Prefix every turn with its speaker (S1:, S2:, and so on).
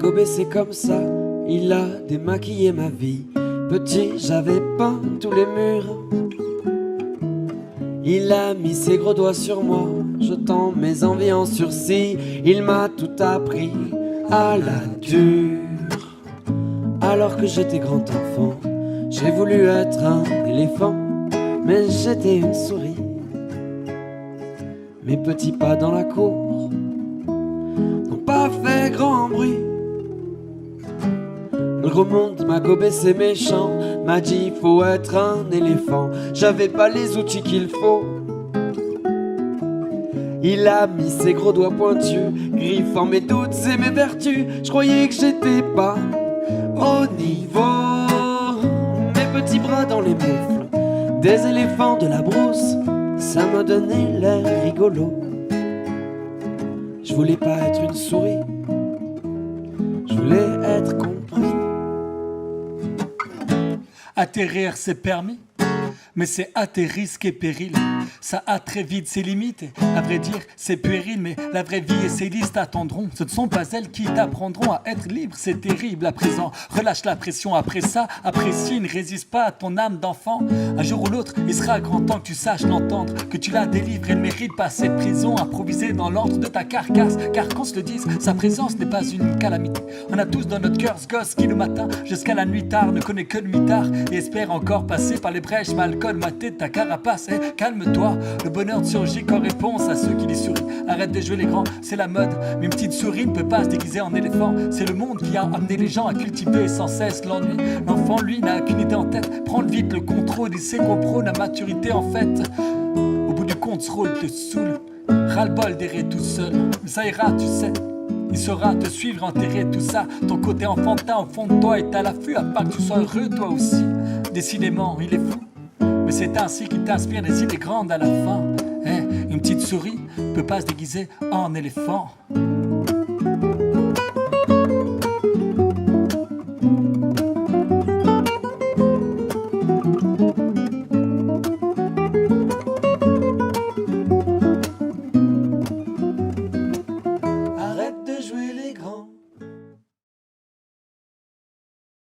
S1: gobé, c'est comme ça, il a démaquillé ma vie. Petit, j'avais peint tous les murs. Il a mis ses gros doigts sur moi, jetant mes envies en sursis. Il m'a tout appris à la dure. Alors que j'étais grand enfant, j'ai voulu être un éléphant, mais j'étais une souris. Mes petits pas dans la cour n'ont pas fait grand bruit. Le gros monde m'a gobé, c'est méchant, m'a dit faut être un éléphant. J'avais pas les outils qu'il faut. Il a mis ses gros doigts pointus, griffant mes doutes et mes vertus. Je croyais que j'étais pas au niveau. Mes petits bras dans les moufles des éléphants de la brousse, ça me donnait l'air rigolo. Je voulais pas être une souris, je voulais être compris.
S2: Atterrir c'est permis, mais c'est à tes risques et périls. Ça a très vite ses limites, et à vrai dire c'est puéril. Mais la vraie vie et ses listes attendront. Ce ne sont pas elles qui t'apprendront à être libre. C'est terrible à présent, relâche la pression. Après ça, apprécie, ne résiste pas à ton âme d'enfant. Un jour ou l'autre, il sera grand temps que tu saches l'entendre, que tu la délivres. Elle mérite pas cette prison improvisée dans l'antre de ta carcasse. Car qu'on se le dise, sa présence n'est pas une calamité. On a tous dans notre cœur ce gosse qui le matin jusqu'à la nuit tard ne connaît que le mitard et espère encore passer par les brèches mal colmatées de ta carapace. Calme-toi, le bonheur ne surgit qu'en réponse à ceux qui lui sourient. Arrête de jouer les grands, c'est la mode, mais une petite souris ne peut pas se déguiser en éléphant. C'est le monde qui a amené les gens à cultiver sans cesse l'ennui. L'enfant, lui, n'a qu'une idée en tête, prendre vite le contrôle. Il sait qu'on prône la maturité en fait. Au bout du compte, ce rôle te saoule, ras-le-bol d'errer tout seul. Mais ça ira, tu sais, il saura te suivre, enterrer tout ça. Ton côté enfantin au fond de toi est à l'affût, à part que tu sois heureux toi aussi. Décidément, il est fou, mais c'est ainsi qu'il t'inspire des idées grandes à la fin. Une petite souris peut pas se déguiser en éléphant.